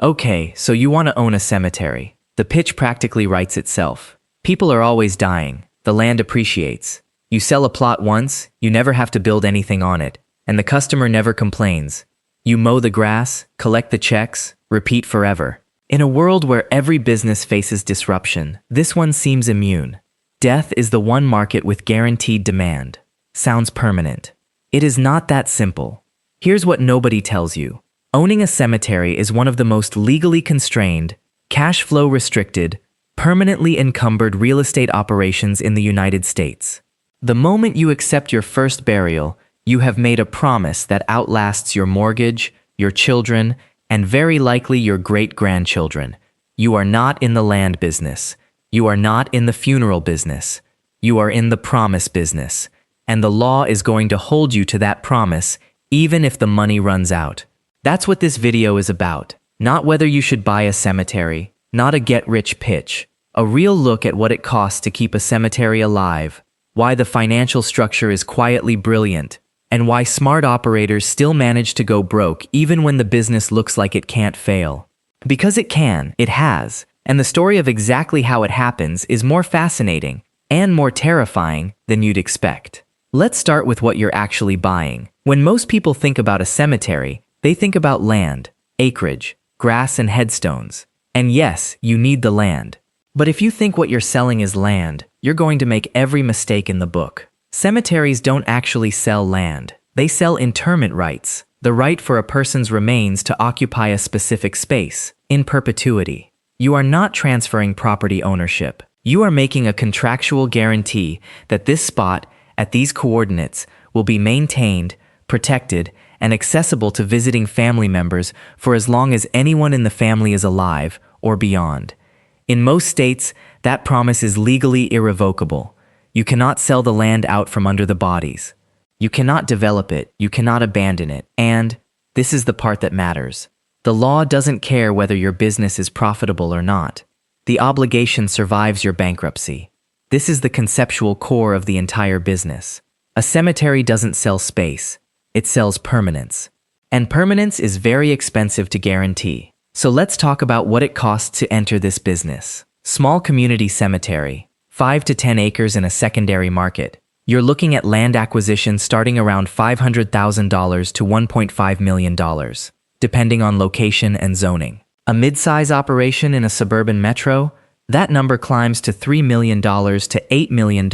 Okay, so you want to own a cemetery. The pitch practically writes itself. People are always dying. The land appreciates. You sell a plot once, you never have to build anything on it, and the customer never complains. You mow the grass, collect the checks, repeat forever. In a world where every business faces disruption, this one seems immune. Death is the one market with guaranteed demand. Sounds permanent. It is not that simple. Here's what nobody tells you. Owning a cemetery is one of the most legally constrained, cash flow restricted, permanently encumbered real estate operations in the United States. The moment you accept your first burial, you have made a promise that outlasts your mortgage, your children, and very likely your great-grandchildren. You are not in the land business. You are not in the funeral business. You are in the promise business. And the law is going to hold you to that promise, even if the money runs out. That's what this video is about. Not whether you should buy a cemetery, not a get-rich pitch. A real look at what it costs to keep a cemetery alive, why the financial structure is quietly brilliant, and why smart operators still manage to go broke even when the business looks like it can't fail. Because it can, it has, and the story of exactly how it happens is more fascinating and more terrifying than you'd expect. Let's start with what you're actually buying. When most people think about a cemetery, they think about land, acreage, grass, and headstones. And yes, you need the land. But if you think what you're selling is land, you're going to make every mistake in the book. Cemeteries don't actually sell land. They sell interment rights, the right for a person's remains to occupy a specific space, in perpetuity. You are not transferring property ownership. You are making a contractual guarantee that this spot, at these coordinates, will be maintained, protected, and accessible to visiting family members for as long as anyone in the family is alive or beyond. In most states, that promise is legally irrevocable. You cannot sell the land out from under the bodies. You cannot develop it, you cannot abandon it, and this is the part that matters. The law doesn't care whether your business is profitable or not. The obligation survives your bankruptcy. This is the conceptual core of the entire business. A cemetery doesn't sell space, it sells permanence. And permanence is very expensive to guarantee. So let's talk about what it costs to enter this business. Small community cemetery, 5 to 10 acres in a secondary market. You're looking at land acquisition starting around $500,000 to $1.5 million, depending on location and zoning. A mid-size operation in a suburban metro, that number climbs to $3 million to $8 million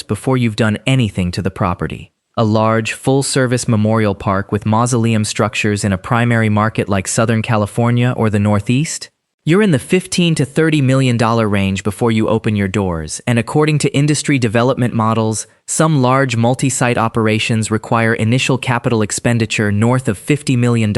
before you've done anything to the property. A large, full-service memorial park with mausoleum structures in a primary market like Southern California or the Northeast? You're in the $15 to $30 million range before you open your doors, and according to industry development models, some large multi-site operations require initial capital expenditure north of $50 million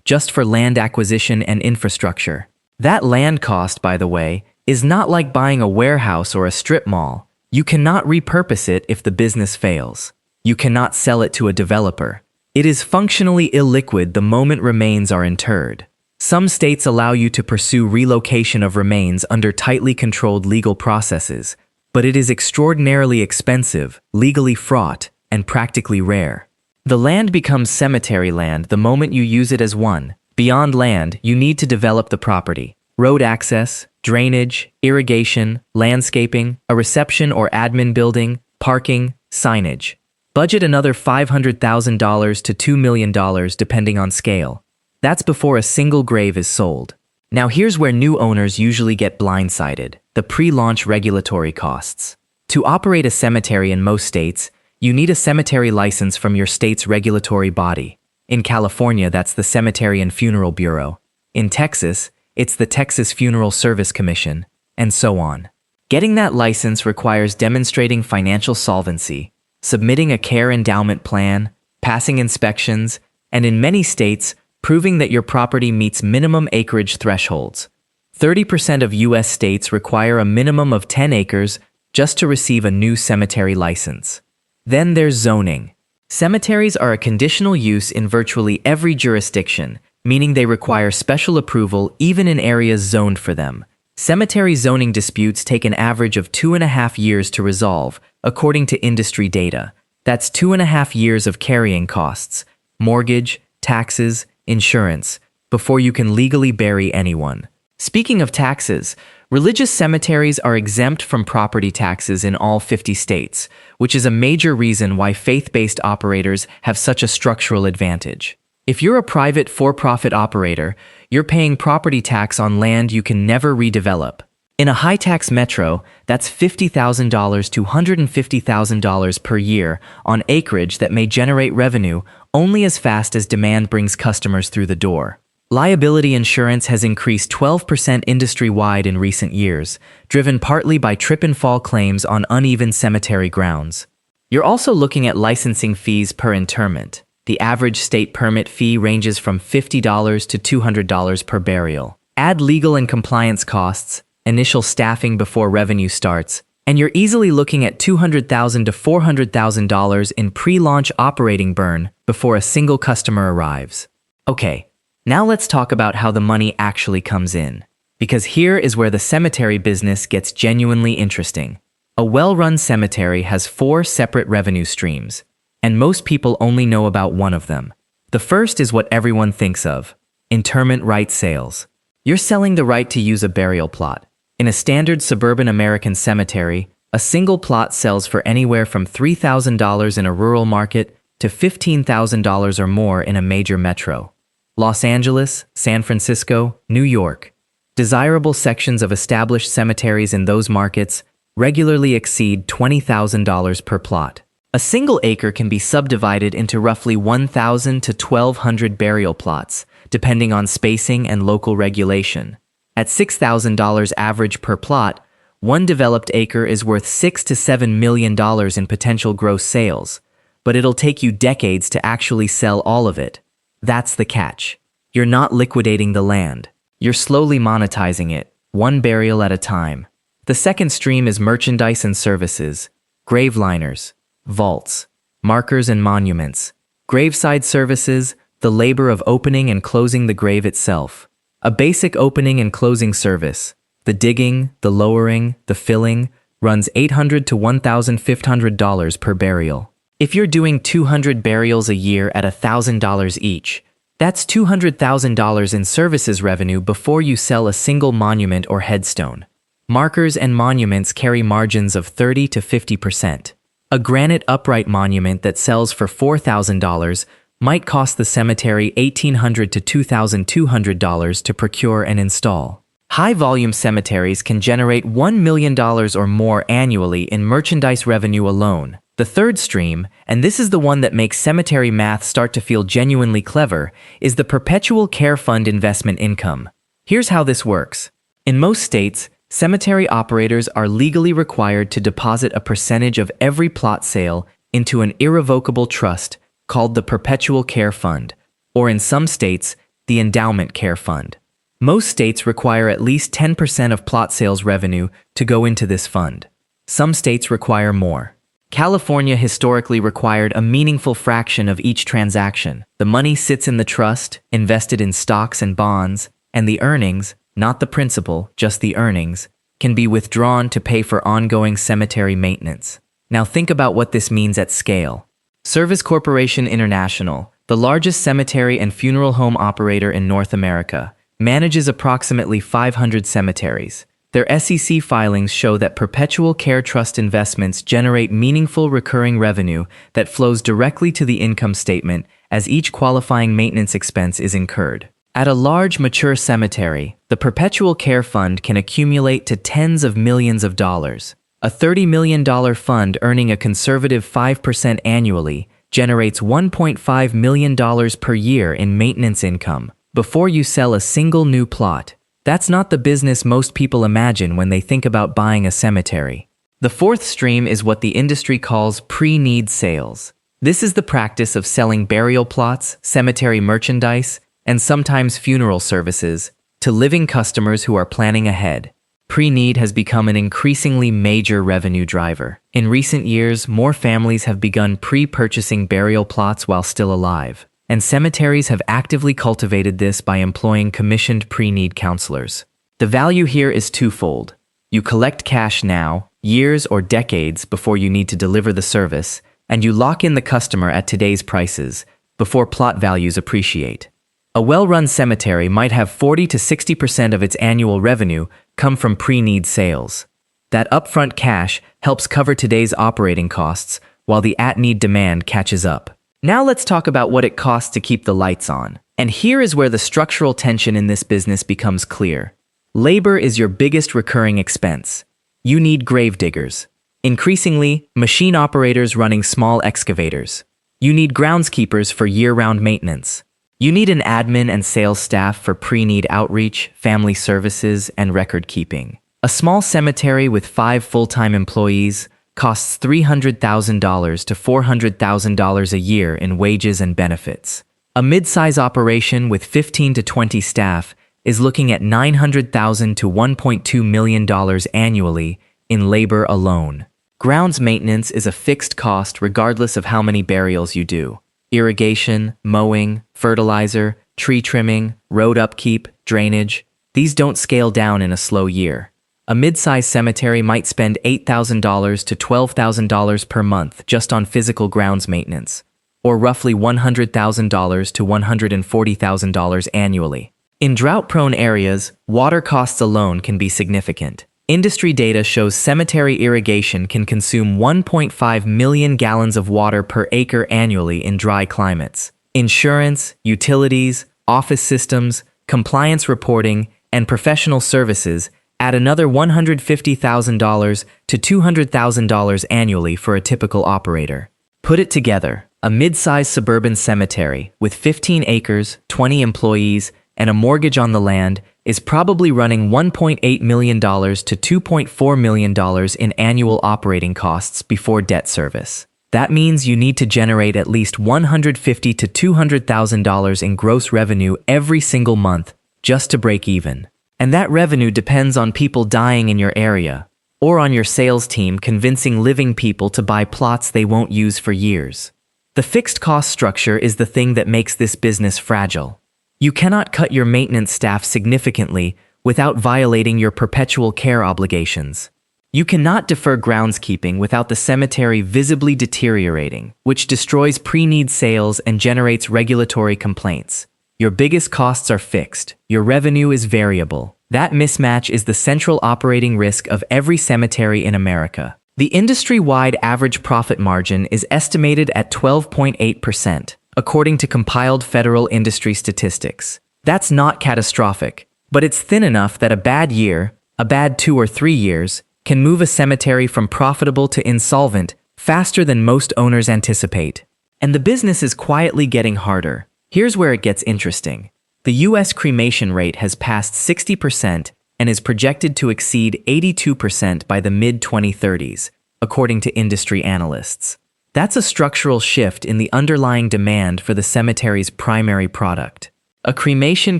just for land acquisition and infrastructure. That land cost, by the way, is not like buying a warehouse or a strip mall. You cannot repurpose it if the business fails. You cannot sell it to a developer. It is functionally illiquid the moment remains are interred. Some states allow you to pursue relocation of remains under tightly controlled legal processes, but it is extraordinarily expensive, legally fraught, and practically rare. The land becomes cemetery land the moment you use it as one. Beyond land, you need to develop the property. Road access, drainage, irrigation, landscaping, a reception or admin building, parking, signage. Budget another $500,000 to $2 million depending on scale. That's before a single grave is sold. Now here's where new owners usually get blindsided: the pre-launch regulatory costs. To operate a cemetery in most states, you need a cemetery license from your state's regulatory body. In California, that's the Cemetery and Funeral Bureau. In Texas, it's the Texas Funeral Service Commission, and so on. Getting that license requires demonstrating financial solvency, submitting a care endowment plan, passing inspections, and in many states, proving that your property meets minimum acreage thresholds. 30% of U.S. states require a minimum of 10 acres just to receive a new cemetery license. Then there's zoning. Cemeteries are a conditional use in virtually every jurisdiction, meaning they require special approval even in areas zoned for them. Cemetery zoning disputes take an average of 2.5 years to resolve, according to industry data. That's 2.5 years of carrying costs, mortgage, taxes, insurance, before you can legally bury anyone. Speaking of taxes, religious cemeteries are exempt from property taxes in all 50 states, which is a major reason why faith-based operators have such a structural advantage. If you're a private for-profit operator, you're paying property tax on land you can never redevelop. In a high-tax metro, that's $50,000 to $150,000 per year on acreage that may generate revenue only as fast as demand brings customers through the door. Liability insurance has increased 12% industry-wide in recent years, driven partly by trip-and-fall claims on uneven cemetery grounds. You're also looking at licensing fees per interment. The average state permit fee ranges from $50 to $200 per burial. Add legal and compliance costs, initial staffing before revenue starts, and you're easily looking at $200,000 to $400,000 in pre-launch operating burn before a single customer arrives. Okay, now let's talk about how the money actually comes in. Because here is where the cemetery business gets genuinely interesting. A well-run cemetery has 4 separate revenue streams, and most people only know about one of them. The first is what everyone thinks of: interment right sales. You're selling the right to use a burial plot. In a standard suburban American cemetery, a single plot sells for anywhere from $3,000 in a rural market to $15,000 or more in a major metro. Los Angeles, San Francisco, New York. Desirable sections of established cemeteries in those markets regularly exceed $20,000 per plot. A single acre can be subdivided into roughly 1,000 to 1,200 burial plots, depending on spacing and local regulation. At $6,000 average per plot, one developed acre is worth $6 to $7 million in potential gross sales, but it'll take you decades to actually sell all of it. That's the catch. You're not liquidating the land. You're slowly monetizing it, one burial at a time. The second stream is merchandise and services: grave liners, vaults, markers and monuments. Graveside services, the labor of opening and closing the grave itself. A basic opening and closing service, the digging, the lowering, the filling, runs $800 to $1,500 per burial. If you're doing 200 burials a year at $1,000 each, that's $200,000 in services revenue before you sell a single monument or headstone. Markers and monuments carry margins of 30 to 50%. A granite upright monument that sells for $4,000 might cost the cemetery $1,800 to $2,200 to procure and install. High-volume cemeteries can generate $1 million or more annually in merchandise revenue alone. The third stream, and this is the one that makes cemetery math start to feel genuinely clever, is the perpetual care fund investment income. Here's how this works. In most states, cemetery operators are legally required to deposit a percentage of every plot sale into an irrevocable trust called the perpetual care fund, or in some states, the endowment care fund. Most states require at least 10% of plot sales revenue to go into this fund. Some states require more. California historically required a meaningful fraction of each transaction. The money sits in the trust, invested in stocks and bonds, and the earnings, not the principal, just the earnings, can be withdrawn to pay for ongoing cemetery maintenance. Now think about what this means at scale. Service Corporation International, the largest cemetery and funeral home operator in North America, manages approximately 500 cemeteries. Their SEC filings show that perpetual care trust investments generate meaningful recurring revenue that flows directly to the income statement as each qualifying maintenance expense is incurred. At a large, mature cemetery, the perpetual care fund can accumulate to tens of millions of dollars. A $30 million fund earning a conservative 5% annually generates $1.5 million per year in maintenance income before you sell a single new plot. That's not the business most people imagine when they think about buying a cemetery. The fourth stream is what the industry calls pre-need sales. This is the practice of selling burial plots, cemetery merchandise, and sometimes funeral services to living customers who are planning ahead. Pre-need has become an increasingly major revenue driver. In recent years, more families have begun pre-purchasing burial plots while still alive, and cemeteries have actively cultivated this by employing commissioned pre-need counselors. The value here is twofold. You collect cash now, years or decades before you need to deliver the service, and you lock in the customer at today's prices, before plot values appreciate. A well-run cemetery might have 40 to 60% of its annual revenue come from pre-need sales. That upfront cash helps cover today's operating costs while the at-need demand catches up. Now let's talk about what it costs to keep the lights on. And here is where the structural tension in this business becomes clear. Labor is your biggest recurring expense. You need grave diggers. Increasingly, machine operators running small excavators. You need groundskeepers for year-round maintenance. You need an admin and sales staff for pre-need outreach, family services, and record keeping. A small cemetery with 5 full-time employees costs $300,000 to $400,000 a year in wages and benefits. A mid-size operation with 15 to 20 staff is looking at $900,000 to $1.2 million annually in labor alone. Grounds maintenance is a fixed cost regardless of how many burials you do. Irrigation, mowing, fertilizer, tree trimming, road upkeep, drainage, these don't scale down in a slow year. A mid-size cemetery might spend $8,000 to $12,000 per month just on physical grounds maintenance, or roughly $100,000 to $140,000 annually. In drought-prone areas, water costs alone can be significant. Industry data shows cemetery irrigation can consume 1.5 million gallons of water per acre annually in dry climates. Insurance, utilities, office systems, compliance reporting, and professional services add another $150,000 to $200,000 annually for a typical operator. Put it together, a mid-sized suburban cemetery with 15 acres, 20 employees, and a mortgage on the land is probably running $1.8 million to $2.4 million in annual operating costs before debt service. That means you need to generate at least $150,000 to $200,000 in gross revenue every single month just to break even. And that revenue depends on people dying in your area, or on your sales team convincing living people to buy plots they won't use for years. The fixed cost structure is the thing that makes this business fragile. You cannot cut your maintenance staff significantly without violating your perpetual care obligations. You cannot defer groundskeeping without the cemetery visibly deteriorating, which destroys pre-need sales and generates regulatory complaints. Your biggest costs are fixed. Your revenue is variable. That mismatch is the central operating risk of every cemetery in America. The industry-wide average profit margin is estimated at 12.8%. According to compiled federal industry statistics. That's not catastrophic, but it's thin enough that a bad year, a bad 2 or 3 years, can move a cemetery from profitable to insolvent faster than most owners anticipate. And the business is quietly getting harder. Here's where it gets interesting. The U.S. cremation rate has passed 60% and is projected to exceed 82% by the mid-2030s, according to industry analysts. That's a structural shift in the underlying demand for the cemetery's primary product. A cremation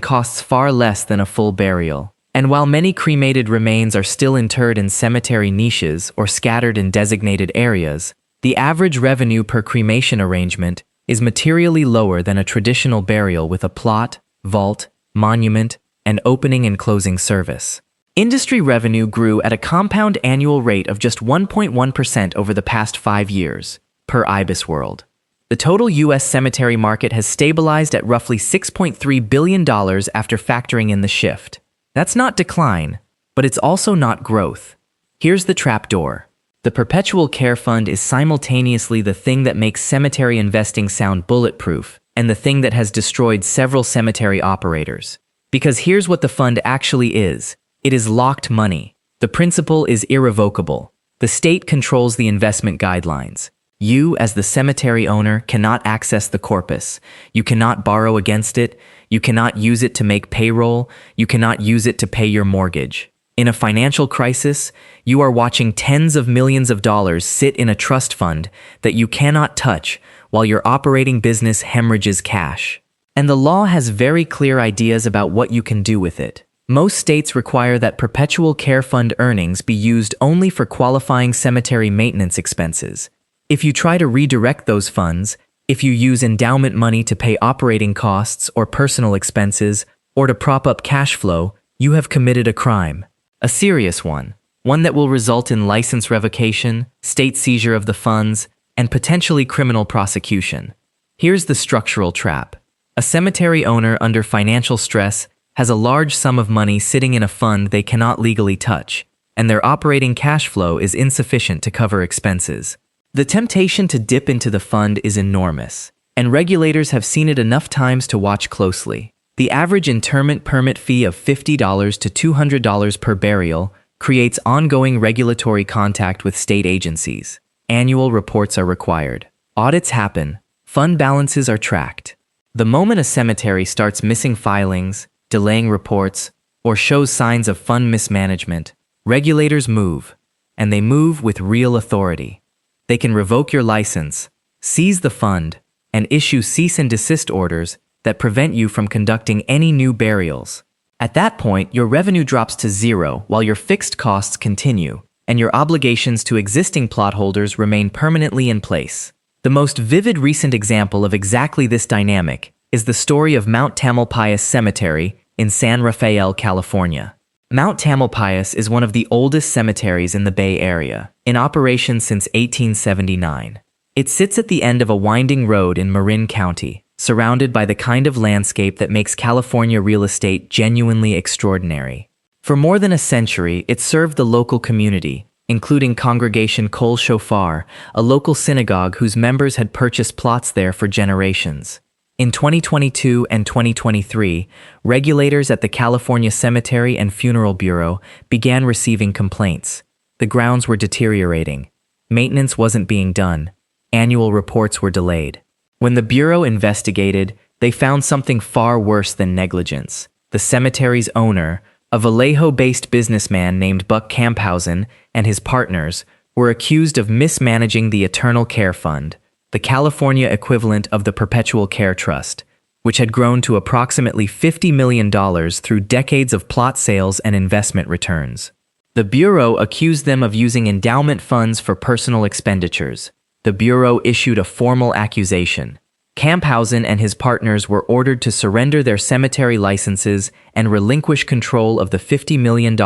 costs far less than a full burial, and while many cremated remains are still interred in cemetery niches or scattered in designated areas, the average revenue per cremation arrangement is materially lower than a traditional burial with a plot, vault, monument, and opening and closing service. Industry revenue grew at a compound annual rate of just 1.1% over the past 5 years. Per IBIS World. The total U.S. cemetery market has stabilized at roughly $6.3 billion after factoring in the shift. That's not decline, but it's also not growth. Here's the trapdoor. The perpetual care fund is simultaneously the thing that makes cemetery investing sound bulletproof and the thing that has destroyed several cemetery operators. Because here's what the fund actually is. It is locked money. The principal is irrevocable. The state controls the investment guidelines. You, as the cemetery owner, cannot access the corpus. You cannot borrow against it. You cannot use it to make payroll. You cannot use it to pay your mortgage. In a financial crisis, you are watching tens of millions of dollars sit in a trust fund that you cannot touch while your operating business hemorrhages cash. And the law has very clear ideas about what you can do with it. Most states require that perpetual care fund earnings be used only for qualifying cemetery maintenance expenses. If you try to redirect those funds, if you use endowment money to pay operating costs or personal expenses, or to prop up cash flow, you have committed a crime. A serious one that will result in license revocation, state seizure of the funds, and potentially criminal prosecution. Here's the structural trap. A cemetery owner under financial stress has a large sum of money sitting in a fund they cannot legally touch, and their operating cash flow is insufficient to cover expenses. The temptation to dip into the fund is enormous, and regulators have seen it enough times to watch closely. The average interment permit fee of $50 to $200 per burial creates ongoing regulatory contact with state agencies. Annual reports are required. Audits happen. Fund balances are tracked. The moment a cemetery starts missing filings, delaying reports, or shows signs of fund mismanagement, regulators move, and they move with real authority. They can revoke your license, seize the fund, and issue cease and desist orders that prevent you from conducting any new burials. At that point, your revenue drops to zero while your fixed costs continue, and your obligations to existing plot holders remain permanently in place. The most vivid recent example of exactly this dynamic is the story of Mount Tamalpais Cemetery in San Rafael, California. Mount Tamalpais is one of the oldest cemeteries in the Bay Area, in operation since 1879. It sits at the end of a winding road in Marin County, surrounded by the kind of landscape that makes California real estate genuinely extraordinary. For more than a century, it served the local community, including Congregation Kol Shofar, a local synagogue whose members had purchased plots there for generations. In 2022 and 2023, regulators at the California Cemetery and Funeral Bureau began receiving complaints. The grounds were deteriorating. Maintenance wasn't being done. Annual reports were delayed. When the Bureau investigated, they found something far worse than negligence. The cemetery's owner, a Vallejo-based businessman named Buck Camphausen, and his partners were accused of mismanaging the Eternal Care Fund, the California equivalent of the Perpetual Care Trust, which had grown to approximately $50 million through decades of plot sales and investment returns. The Bureau accused them of using endowment funds for personal expenditures. The Bureau issued a formal accusation. Camphausen and his partners were ordered to surrender their cemetery licenses and relinquish control of the $50 million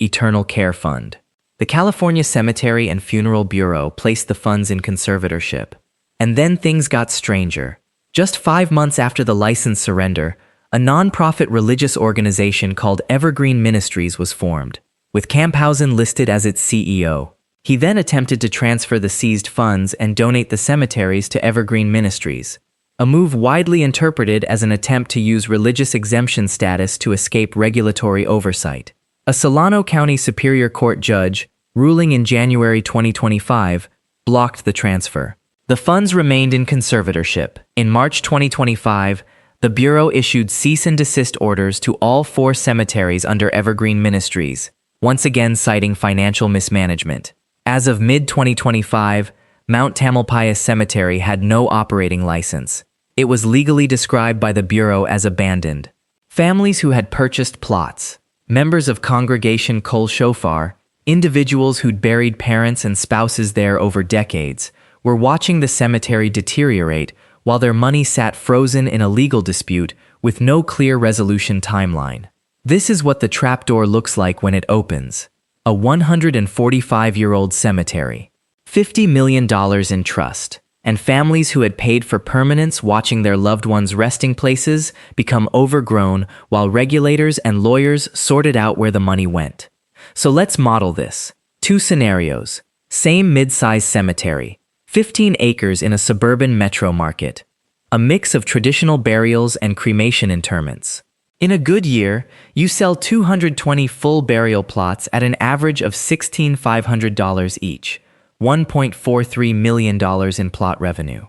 Eternal Care Fund. The California Cemetery and Funeral Bureau placed the funds in conservatorship. And then things got stranger. Just 5 months after the license surrender, a nonprofit religious organization called Evergreen Ministries was formed, with Camphausen listed as its CEO. He then attempted to transfer the seized funds and donate the cemeteries to Evergreen Ministries, a move widely interpreted as an attempt to use religious exemption status to escape regulatory oversight. A Solano County Superior Court judge, ruling in January 2025, blocked the transfer. The funds remained in conservatorship. In March 2025, the Bureau issued cease and desist orders to all 4 cemeteries under Evergreen Ministries, once again citing financial mismanagement. As of mid-2025, Mount Tamalpais Cemetery had no operating license. It was legally described by the Bureau as abandoned. Families who had purchased plots, members of Congregation Kol Shofar, individuals who'd buried parents and spouses there over decades, were watching the cemetery deteriorate while their money sat frozen in a legal dispute with no clear resolution timeline. This is what the trapdoor looks like when it opens. A 145-year-old cemetery, $50 million in trust, and families who had paid for permanence watching their loved ones' resting places become overgrown while regulators and lawyers sorted out where the money went. So let's model this. 2 scenarios. Same mid-size cemetery, 15 acres in a suburban metro market. A mix of traditional burials and cremation interments. In a good year, you sell 220 full burial plots at an average of $16,500 each, $1.43 million in plot revenue.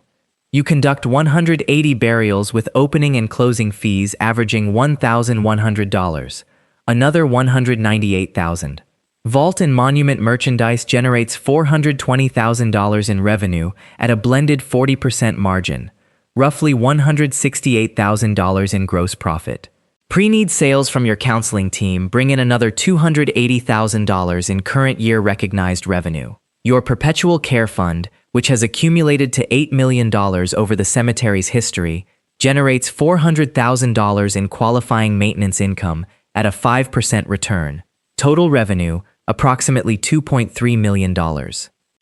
You conduct 180 burials with opening and closing fees averaging $1,100, another $198,000. Vault and monument merchandise generates $420,000 in revenue at a blended 40% margin, roughly $168,000 in gross profit. Preneed sales from your counseling team bring in another $280,000 in current year recognized revenue. Your perpetual care fund, which has accumulated to $8 million over the cemetery's history, generates $400,000 in qualifying maintenance income at a 5% return. Total revenue, approximately $2.3 million.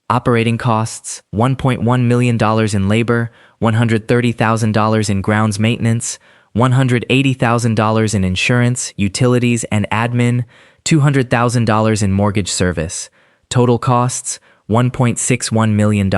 Operating costs, $1.1 million in labor, $130,000 in grounds maintenance, $180,000 in insurance, utilities, and admin, $200,000 in mortgage service. Total costs, $1.61 million.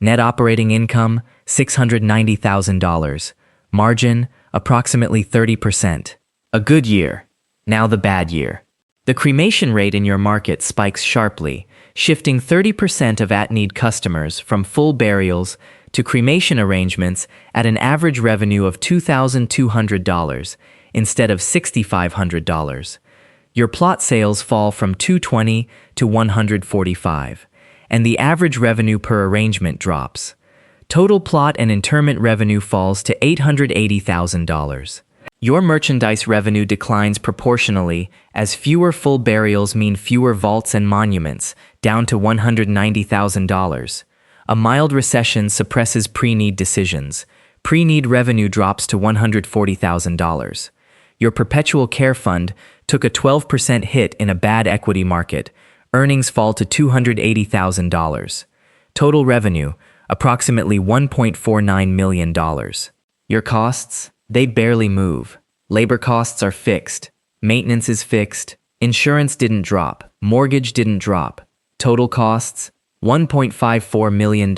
Net operating income, $690,000. Margin, approximately 30%. A good year. Now the bad year. The cremation rate in your market spikes sharply, shifting 30% of at-need customers from full burials to cremation arrangements at an average revenue of $2,200 instead of $6,500. Your plot sales fall from $220 to $145, and the average revenue per arrangement drops. Total plot and interment revenue falls to $880,000. Your merchandise revenue declines proportionally as fewer full burials mean fewer vaults and monuments, down to $190,000. A mild recession suppresses pre-need decisions. Pre-need revenue drops to $140,000. Your perpetual care fund took a 12% hit in a bad equity market. Earnings fall to $280,000. Total revenue, approximately $1.49 million. Your costs? They barely move. Labor costs are fixed. Maintenance is fixed. Insurance didn't drop. Mortgage didn't drop. Total costs? $1.54 million.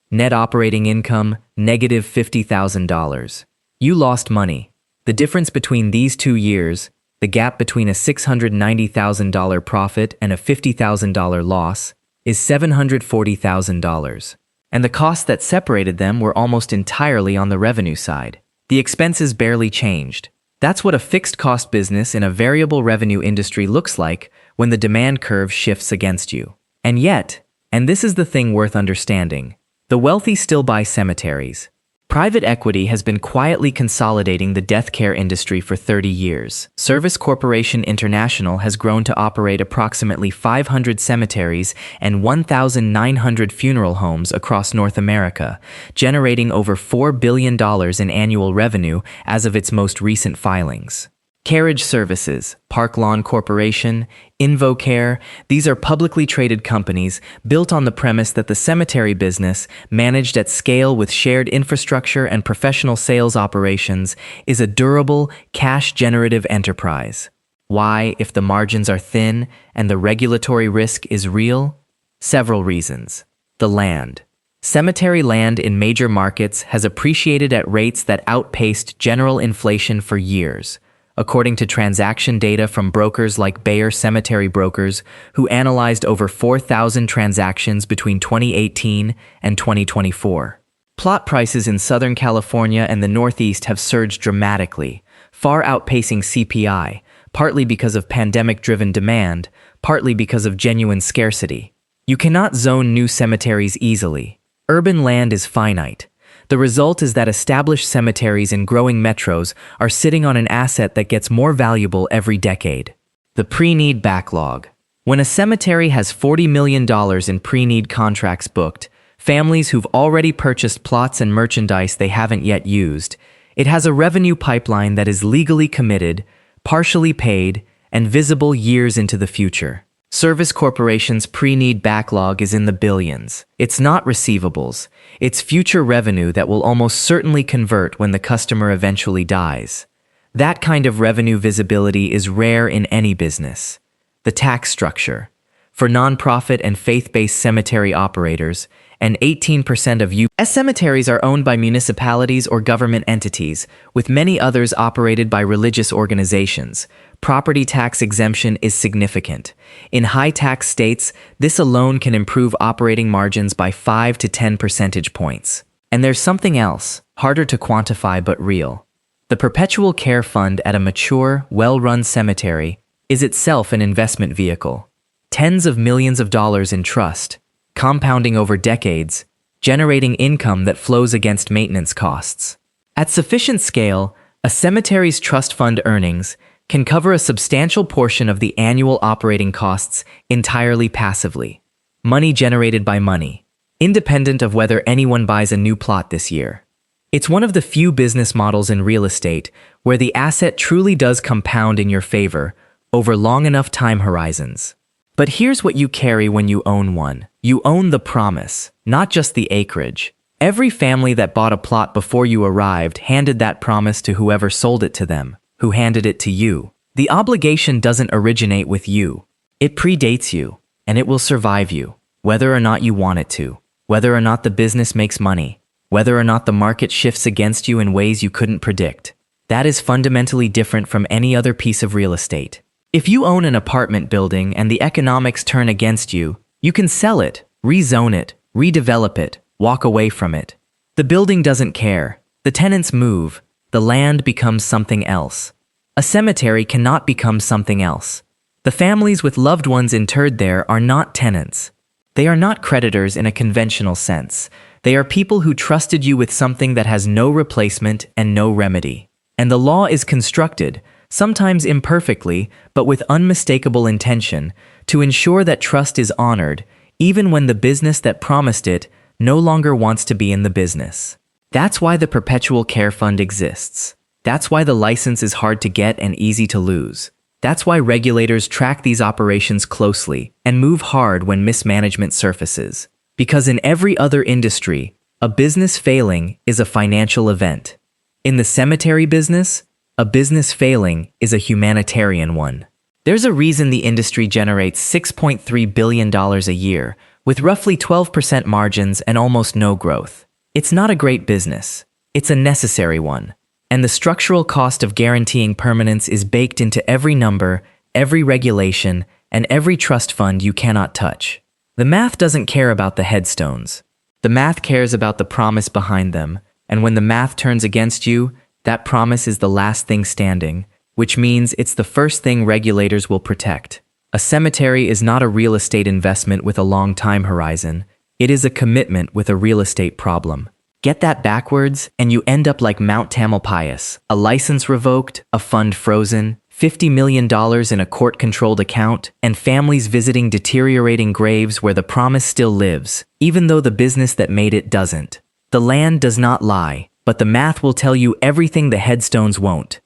Net operating income? Negative $50,000. You lost money. The difference between these 2 years, the gap between a $690,000 profit and a $50,000 loss, is $740,000. And the costs that separated them were almost entirely on the revenue side. The expenses barely changed. That's what a fixed-cost business in a variable revenue industry looks like when the demand curve shifts against you. And yet, and this is the thing worth understanding, the wealthy still buy cemeteries. Private equity has been quietly consolidating the death care industry for 30 years. Service Corporation International has grown to operate approximately 500 cemeteries and 1,900 funeral homes across North America, generating over $4 billion in annual revenue as of its most recent filings. Carriage Services, Park Lawn Corporation, InvoCare, these are publicly traded companies built on the premise that the cemetery business, managed at scale with shared infrastructure and professional sales operations, is a durable, cash-generative enterprise. Why, if the margins are thin and the regulatory risk is real? Several reasons. The land. Cemetery land in major markets has appreciated at rates that outpaced general inflation for years, according to transaction data from brokers like Bayer Cemetery Brokers, who analyzed over 4,000 transactions between 2018 and 2024. Plot prices in Southern California and the Northeast have surged dramatically, far outpacing CPI, partly because of pandemic-driven demand, partly because of genuine scarcity. You cannot zone new cemeteries easily. Urban land is finite. The result is that established cemeteries in growing metros are sitting on an asset that gets more valuable every decade. The pre-need backlog. When a cemetery has $40 million in pre-need contracts booked, families who've already purchased plots and merchandise they haven't yet used, it has a revenue pipeline that is legally committed, partially paid, and visible years into the future. Service Corporation's pre-need backlog is in the billions. It's not receivables. It's future revenue that will almost certainly convert when the customer eventually dies. That kind of revenue visibility is rare in any business. The tax structure. For nonprofit and faith-based cemetery operators, and 18% of U.S. cemeteries are owned by municipalities or government entities, with many others operated by religious organizations. Property tax exemption is significant. In high-tax states, this alone can improve operating margins by 5 to 10 percentage points. And there's something else, harder to quantify but real. The perpetual care fund at a mature, well-run cemetery is itself an investment vehicle. Tens of millions of dollars in trust, compounding over decades, generating income that flows against maintenance costs. At sufficient scale, a cemetery's trust fund earnings can cover a substantial portion of the annual operating costs entirely passively. Money generated by money, independent of whether anyone buys a new plot this year. It's one of the few business models in real estate where the asset truly does compound in your favor over long enough time horizons. But here's what you carry when you own one. You own the promise, not just the acreage. Every family that bought a plot before you arrived handed that promise to whoever sold it to them, who handed it to you. The obligation doesn't originate with you. It predates you, and it will survive you, whether or not you want it to, whether or not the business makes money, whether or not the market shifts against you in ways you couldn't predict. That is fundamentally different from any other piece of real estate. If you own an apartment building and the economics turn against you, you can sell it, rezone it, redevelop it, walk away from it. The building doesn't care. The tenants move. The land becomes something else. A cemetery cannot become something else. The families with loved ones interred there are not tenants. They are not creditors in a conventional sense. They are people who trusted you with something that has no replacement and no remedy. And the law is constructed, sometimes imperfectly, but with unmistakable intention, to ensure that trust is honored, even when the business that promised it no longer wants to be in the business. That's why the perpetual care fund exists. That's why the license is hard to get and easy to lose. That's why regulators track these operations closely and move hard when mismanagement surfaces. Because in every other industry, a business failing is a financial event. In the cemetery business, a business failing is a humanitarian one. There's a reason the industry generates $6.3 billion a year, with roughly 12% margins and almost no growth. It's not a great business. It's a necessary one. And the structural cost of guaranteeing permanence is baked into every number, every regulation, and every trust fund you cannot touch. The math doesn't care about the headstones. The math cares about the promise behind them, and when the math turns against you, that promise is the last thing standing, which means it's the first thing regulators will protect. A cemetery is not a real estate investment with a long time horizon. It is a commitment with a real estate problem. Get that backwards, and you end up like Mount Tamalpais, a license revoked, a fund frozen, $50 million in a court-controlled account, and families visiting deteriorating graves where the promise still lives, even though the business that made it doesn't. The land does not lie, but the math will tell you everything the headstones won't.